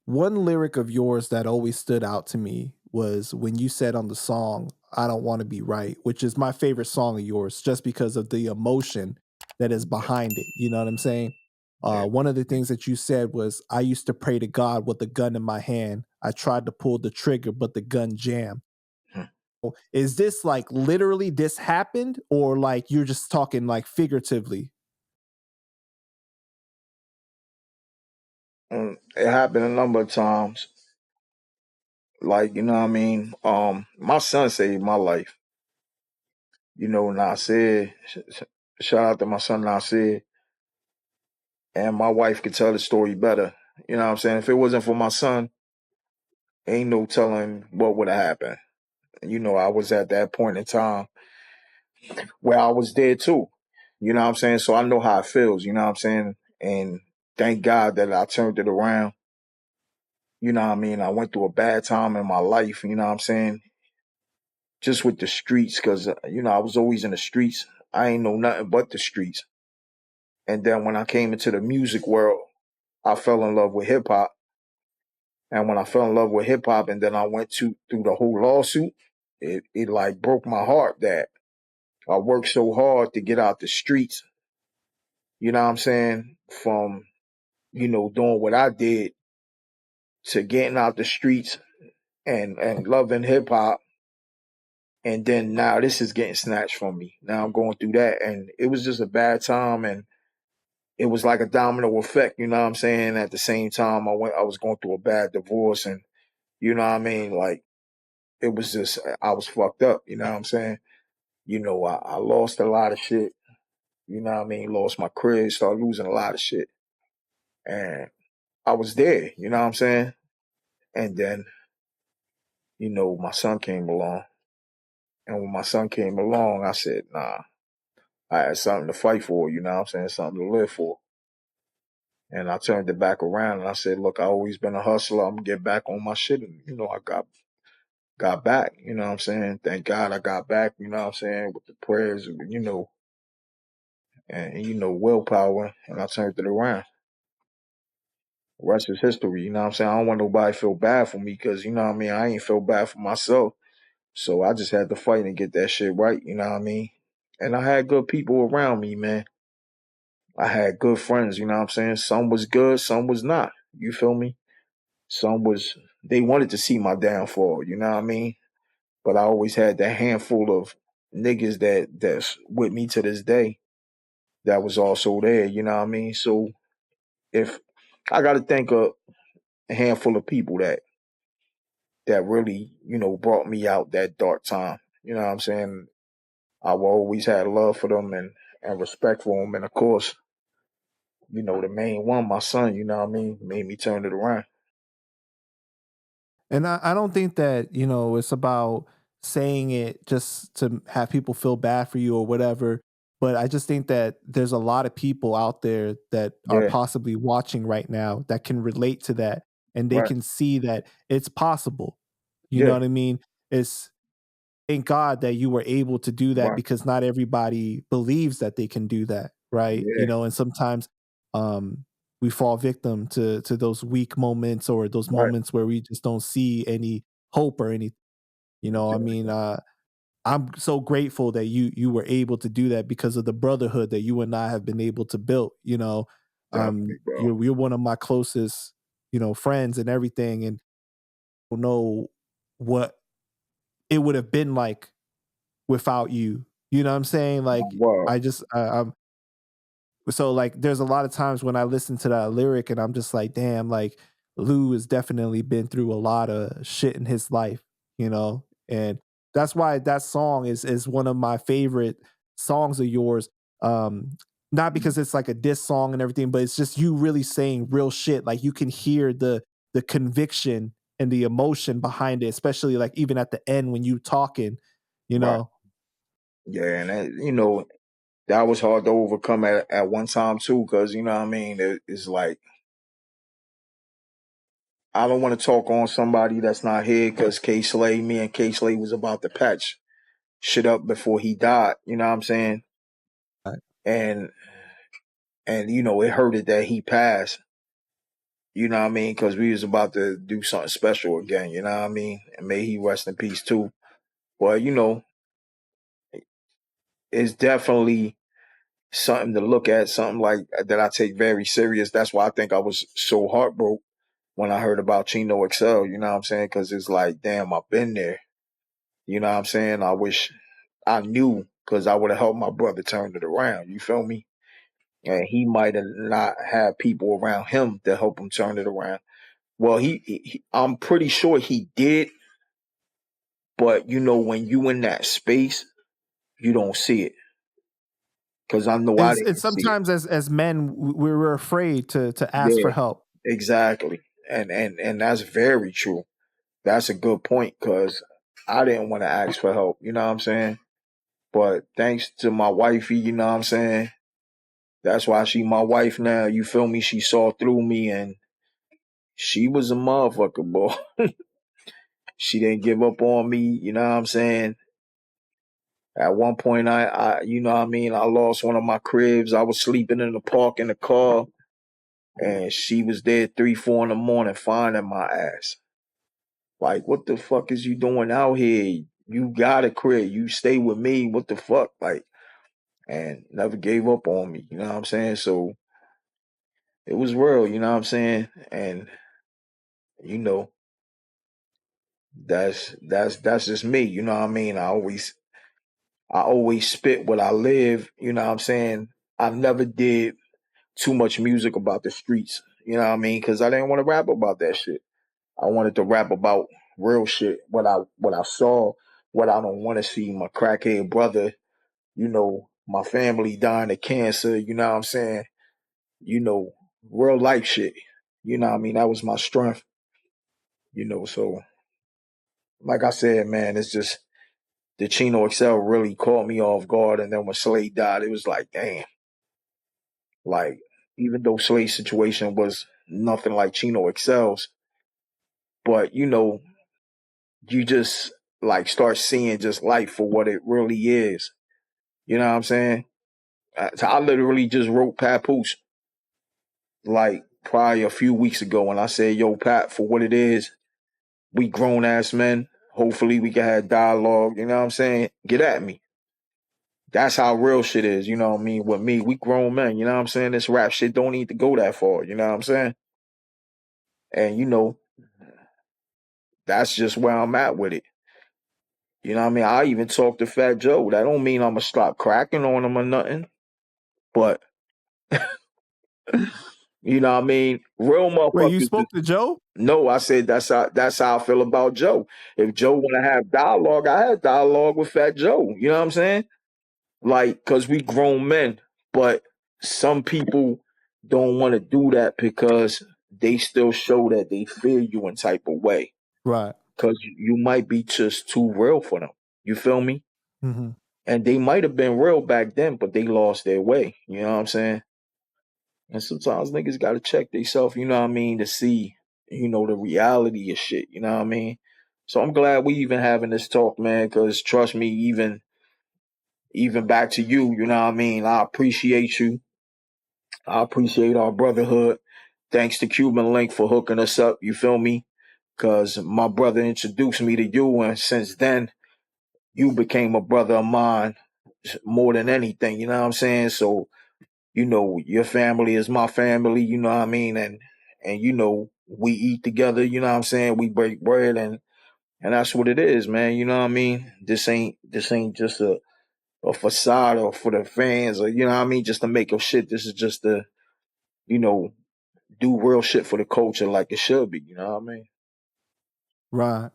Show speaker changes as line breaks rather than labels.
One lyric of yours that always stood out to me was when you said on the song, I don't want to be right, which is my favorite song of yours just because of the emotion that is behind it. You know what I'm saying?
Yeah.
One of the things that you said was, I used to pray to God with a gun in my hand. I tried to pull the trigger, but the gun jammed. Is this like literally this happened, or like you're just talking like figuratively?
It happened a number of times. Like, you know what I mean? My son saved my life. You know, Nasir, shout out to my son Nasir. And my wife could tell the story better. You know what I'm saying? If it wasn't for my son, ain't no telling what would have happened. You know, I was at that point in time where I was there too. You know what I'm saying? So I know how it feels, you know what I'm saying? And thank God that I turned it around. You know what I mean? I went through a bad time in my life, you know what I'm saying? Just with the streets, because, you know, I was always in the streets. I ain't know nothing but the streets. And then when I came into the music world, I fell in love with hip hop. And when I fell in love with hip hop and then I went through the whole lawsuit, it like broke my heart that I worked so hard to get out the streets, you know what I'm saying? From, you know, doing what I did to getting out the streets and loving hip hop. And then now this is getting snatched from me. Now I'm going through that. And it was just a bad time. And it was like a domino effect, you know what I'm saying? At the same time, I was going through a bad divorce and, you know what I mean? Like, it was just, I was fucked up, you know what I'm saying? You know, I lost a lot of shit, you know what I mean? Lost my crib, started losing a lot of shit. And I was there, you know what I'm saying? And then, you know, my son came along. And when my son came along, I said, nah, I had something to fight for, you know what I'm saying? Something to live for. And I turned it back around and I said, look, I always been a hustler. I'm gonna get back on my shit. And, you know, I got back, you know what I'm saying? Thank God I got back, you know what I'm saying, with the prayers, you know, and you know, willpower, and I turned it around. The rest is history, you know what I'm saying? I don't want nobody to feel bad for me because, you know what I mean, I ain't feel bad for myself. So I just had to fight and get that shit right, you know what I mean? And I had good people around me, man. I had good friends, you know what I'm saying? Some was good, some was not. You feel me? Some was, they wanted to see my downfall, you know what I mean? But I always had that handful of niggas that's with me to this day that was also there, you know what I mean? So if I got to thank a handful of people that really, you know, brought me out that dark time. You know what I'm saying? I will always had love for them and respect for them. And of course, you know, the main one, my son, you know what I mean, made me turn it around.
And I don't think that, you know, it's about saying it just to have people feel bad for you or whatever. But I just think that there's a lot of people out there that are
Yeah,
possibly watching right now that can relate to that and they
right.
can see that it's possible. You know
Yeah,
what I mean? It's thank God that you were able to do that
right.
because not everybody believes that they can do that, right? You
Yeah,
know, and sometimes um we fall victim to those weak moments or those
right.
moments where we just don't see any hope or any, you know, I mean,
Exactly.
I'm so grateful that you were able to do that because of the brotherhood that you and I have been able to build, you know.
Definitely, bro.
You're one of my closest, you know, friends and everything, and I don't know what it would have been like without you. You know what I'm saying?
My
Like
word.
I'm so like there's a lot of times when I listen to that lyric and I'm just like, damn, like Lou has definitely been through a lot of shit in his life, you know? And that's why that song is one of my favorite songs of yours. Not because it's like a diss song and everything, but it's just you really saying real shit. Like you can hear the conviction and the emotion behind it, especially like even at the end when you talking, you
Right.
know.
Yeah, and that, you know, that was hard to overcome at one time too, because you know what I mean. It's like I don't want to talk on somebody that's not here because K Slay, me and K Slay was about to patch shit up before he died. You know what I'm saying?
Right.
And and it hurted that he passed. You know what I mean? Because we was about to do something special again. You know what I mean? And may he rest in peace too. But it's definitely something to look at, something like that I take very serious. That's why I think I was so heartbroken when I heard about Chino Excel. You know what I'm saying? Because it's like, damn, I've been there. You know what I'm saying? I wish I knew, because I would have helped my brother turn it around. You feel me? And he might have not had people around him to help him turn it around. Well, I'm pretty sure he did, but when you in that space, you don't see it. Because I know I
It's
didn't see it.
sometimes as men we're afraid to ask
Yeah,
for help.
exactly. And that's very true. That's a good point, because I didn't want to ask for help. You know what I'm saying? But thanks to my wifey, you know what I'm saying? That's why she my wife now. You feel me? She saw through me, and she was a motherfucker, boy. She didn't give up on me. You know what I'm saying? At one point, I you know what I mean? I lost one of my cribs. I was sleeping in the park in the car, and she was there 3, 4 in the morning finding my ass. Like, what the fuck is you doing out here? You got a crib. You stay with me. What the fuck? Like, and never gave up on me. You know what I'm saying? So it was real. You know what I'm saying? And you know, that's just me. You know what I mean? I always spit what I live. You know what I'm saying? I never did too much music about the streets. You know what I mean? Because I didn't want to rap about that shit. I wanted to rap about real shit. What I saw, what I don't want to see. My crackhead brother. My family dying of cancer. You know what I'm saying? Real life shit. You know what I mean? That was my strength. So like I said, man, it's just the Chino Excel really caught me off guard. And then when Slade died, it was like, damn. Like, even though Slade's situation was nothing like Chino Excel's, but you just like start seeing just life for what it really is. You know what I'm saying? I literally just wrote Papoose like probably a few weeks ago, and I said, "Yo, Pat, for what it is, we grown ass men. Hopefully, we can have dialogue. You know what I'm saying? Get at me." That's how real shit is. You know what I mean? With me, we grown men. You know what I'm saying? This rap shit don't need to go that far. You know what I'm saying? And that's just where I'm at with it. You know what I mean? I even talked to Fat Joe. That don't mean I'm gonna stop cracking on him or nothing. But you know what I mean? Real
Wait, you
motherfuckers
spoke to Joe?
no, I said that's how I feel about Joe. If Joe wanna have dialogue, I had dialogue with Fat Joe. You know what I'm saying? Like, cause we grown men. But some people don't want to do that because they still show that they fear you in type of way.
Right.
Cause you might be just too real for them. You feel me?
Hmm.
And they might have been real back then, but they lost their way. You know what I'm saying? And sometimes niggas gotta check themselves, you know what I mean, to see, the reality of shit, you know what I mean? So I'm glad we even having this talk, man, because trust me, even back to you, you know what I mean? I appreciate you. I appreciate our brotherhood. Thanks to Cuban Link for hooking us up, you feel me? Because my brother introduced me to you, and since then, you became a brother of mine more than anything, you know what I'm saying? So your family is my family, you know what I mean? And we eat together, you know what I'm saying? We break bread, and that's what it is, man. You know what I mean? This ain't just a facade or for the fans, or you know what I mean, just to make up shit. This is just to, you know, do real shit for the culture like it should be, you know what I mean?
Right.